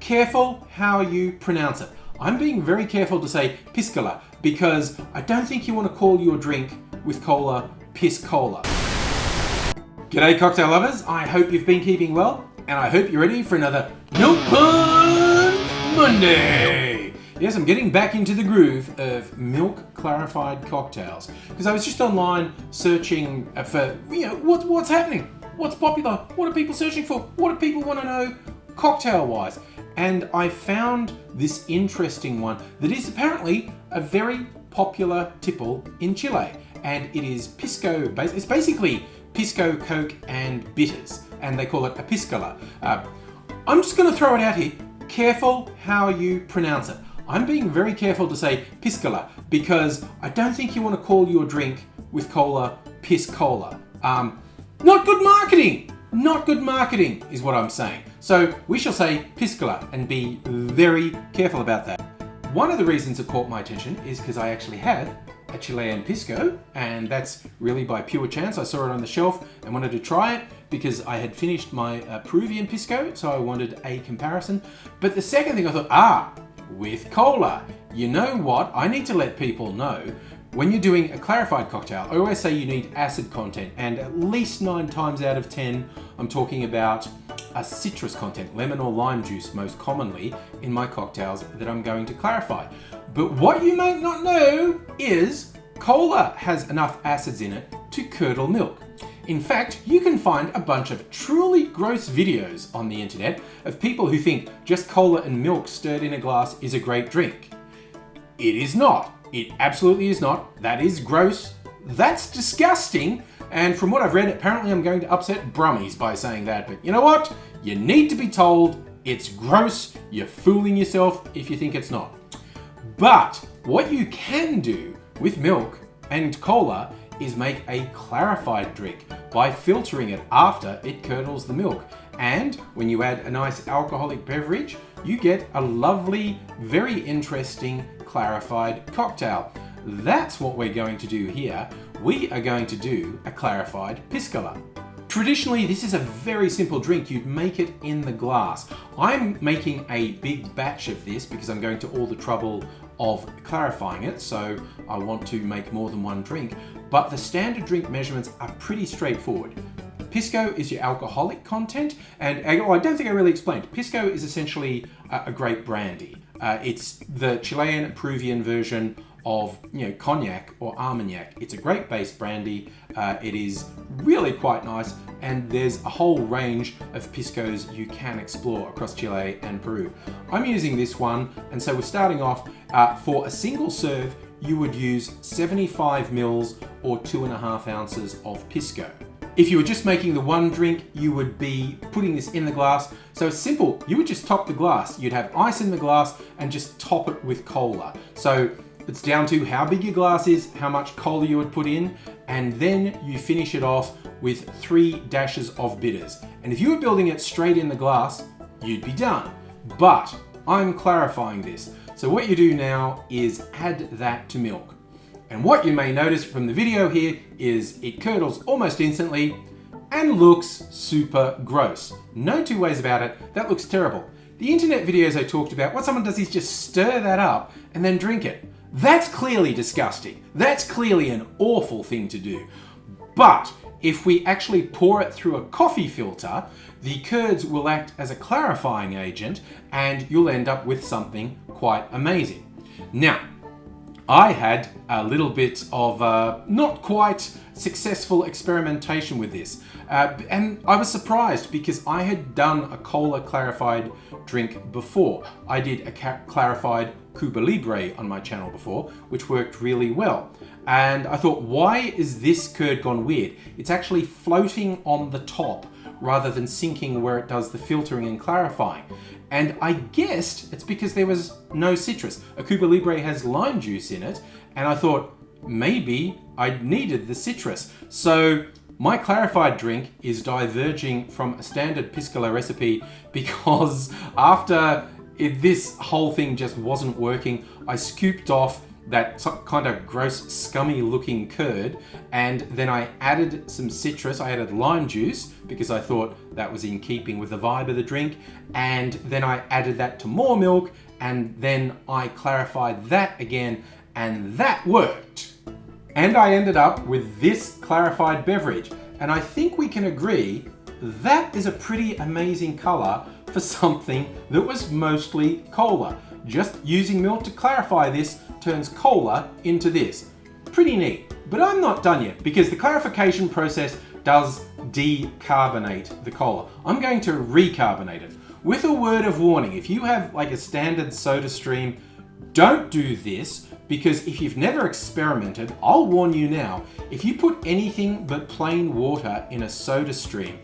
careful how you pronounce it. I'm being very careful to say Piscola because I don't think you want to call your drink with cola Piscola. G'day cocktail lovers, I hope you've been keeping well and I hope you're ready for another Milk Pun Monday. Yes, I'm getting back into the groove of milk clarified cocktails because I was just online searching for, what's happening, what's popular, what are people searching for, what do people want to know cocktail wise. And I found this interesting one that is apparently a very popular tipple in Chile. And it is Pisco based. It's basically Pisco, Coke and bitters. And they call it a Piscola. I'm just going to throw it out here. Careful how you pronounce it. I'm being very careful to say Piscola because I don't think you want to call your drink with cola Piscola. Not good marketing! Not good marketing is what I'm saying. So we shall say Piscola and be very careful about that. One of the reasons it caught my attention is because I actually had a Chilean Pisco, and that's really by pure chance. I saw it on the shelf and wanted to try it because I had finished my Peruvian Pisco, so I wanted a comparison. But the second thing I thought, with cola. You know what? I need to let people know when you're doing a clarified cocktail, I always say you need acid content, and at least 9 times out of 10, I'm talking about a citrus content, lemon or lime juice most commonly in my cocktails that I'm going to clarify. But what you may not know is cola has enough acids in it to curdle milk. In fact, you can find a bunch of truly gross videos on the internet of people who think just cola and milk stirred in a glass is a great drink. It is not. It absolutely is not. That is gross. That's disgusting. And from what I've read, apparently I'm going to upset Brummies by saying that. But you know what? You need to be told it's gross. You're fooling yourself if you think it's not. But what you can do with milk and cola is make a clarified drink by filtering it after it curdles the milk. And when you add a nice alcoholic beverage, you get a lovely, very interesting clarified cocktail. That's what we're going to do here. We are going to do a clarified Piscola. Traditionally, this is a very simple drink. You'd make it in the glass. I'm making a big batch of this because I'm going to all the trouble of clarifying it, so I want to make more than one drink. But the standard drink measurements are pretty straightforward. Pisco is your alcoholic content, and I don't think I really explained. Pisco is essentially a grape brandy. It's the Chilean Peruvian version of cognac or Armagnac. It's a grape-based brandy. It is really quite nice, and there's a whole range of Piscos you can explore across Chile and Peru. I'm using this one, and so we're starting off for a single serve. You would use 75 mils or 2.5 ounces of Pisco. If you were just making the one drink, you would be putting this in the glass. So it's simple. You would just top the glass. You'd have ice in the glass and just top it with cola. So it's down to how big your glass is, how much cola you would put in, and then you finish it off with 3 dashes of bitters. And if you were building it straight in the glass, you'd be done. But I'm clarifying this. So what you do now is add that to milk. And what you may notice from the video here is it curdles almost instantly and looks super gross. No two ways about it, that looks terrible. The internet videos I talked about, what someone does is just stir that up and then drink it. That's clearly disgusting. That's clearly an awful thing to do. But if we actually pour it through a coffee filter, the curds will act as a clarifying agent and you'll end up with something quite amazing. Now, I had a little bit of not quite successful experimentation with this. And I was surprised because I had done a cola clarified drink before. I did a clarified Cuba Libre on my channel before, which worked really well. And I thought, why is this curd gone weird? It's actually floating on the top rather than sinking where it does the filtering and clarifying. And I guessed it's because there was no citrus. A Cuba Libre has lime juice in it, and I thought maybe I needed the citrus. So my clarified drink is diverging from a standard Piscola recipe because after this whole thing just wasn't working, I scooped off that kind of gross, scummy looking curd, and then I added some citrus. I added lime juice because I thought that was in keeping with the vibe of the drink, and then I added that to more milk, and then I clarified that again, and that worked. And I ended up with this clarified beverage, and I think we can agree that is a pretty amazing color for something that was mostly cola. Just using milk to clarify this turns cola into this. Pretty neat. But I'm not done yet, because the clarification process does decarbonate the cola. I'm going to recarbonate it. With a word of warning, if you have like a standard soda stream, don't do this, because if you've never experimented, I'll warn you now, if you put anything but plain water in a soda stream,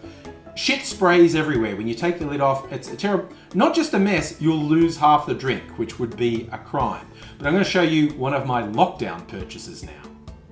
shit sprays everywhere. When you take the lid off, it's a terrible, not just a mess, you'll lose half the drink, which would be a crime. But I'm going to show you one of my lockdown purchases now.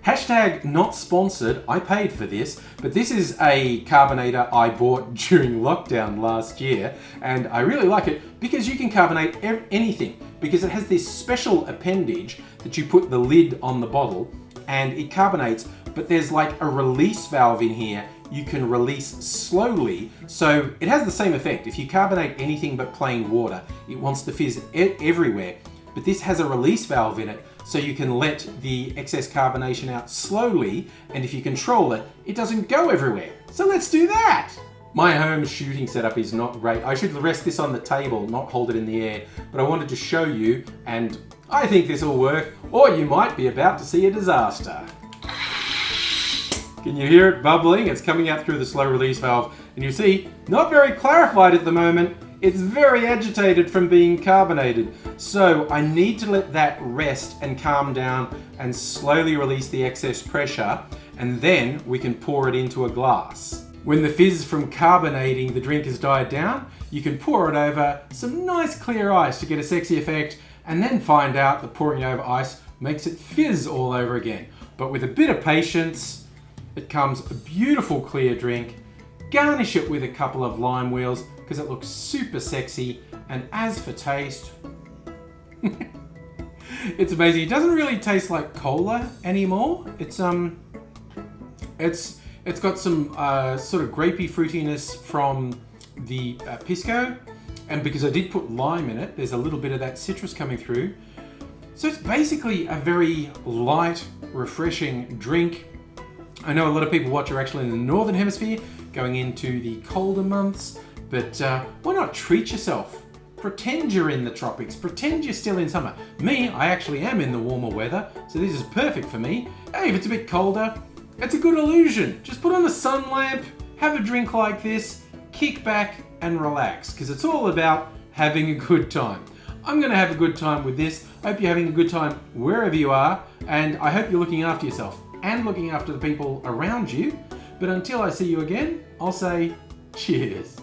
Hashtag not sponsored, I paid for this, but this is a carbonator I bought during lockdown last year, and I really like it because you can carbonate anything, because it has this special appendage that you put the lid on the bottle and it carbonates, but there's like a release valve in here. You can release slowly, so it has the same effect. If you carbonate anything but plain water, it wants to fizz everywhere, but this has a release valve in it, so you can let the excess carbonation out slowly, and if you control it, it doesn't go everywhere. So let's do that! My home shooting setup is not great. I should rest this on the table, not hold it in the air, but I wanted to show you, and I think this will work, or you might be about to see a disaster. Can you hear it bubbling? It's coming out through the slow release valve, and you see, not very clarified at the moment. It's very agitated from being carbonated. So I need to let that rest and calm down and slowly release the excess pressure, and then we can pour it into a glass. When the fizz from carbonating the drink has died down, you can pour it over some nice clear ice to get a sexy effect, and then find out that pouring over ice makes it fizz all over again. But with a bit of patience, it comes a beautiful clear drink. Garnish it with a couple of lime wheels because it looks super sexy. And as for taste, it's amazing. It doesn't really taste like cola anymore. It's got some sort of grapey fruitiness from the Pisco, and because I did put lime in it, there's a little bit of that citrus coming through. So it's basically a very light, refreshing drink. I know a lot of people watch are actually in the Northern Hemisphere, going into the colder months, but why not treat yourself? Pretend you're in the tropics, pretend you're still in summer. Me, I actually am in the warmer weather, so this is perfect for me. Hey, if it's a bit colder, it's a good illusion. Just put on a sun lamp, have a drink like this, kick back and relax, because it's all about having a good time. I'm going to have a good time with this. I hope you're having a good time wherever you are, and I hope you're looking after yourself and looking after the people around you. But until I see you again, I'll say cheers.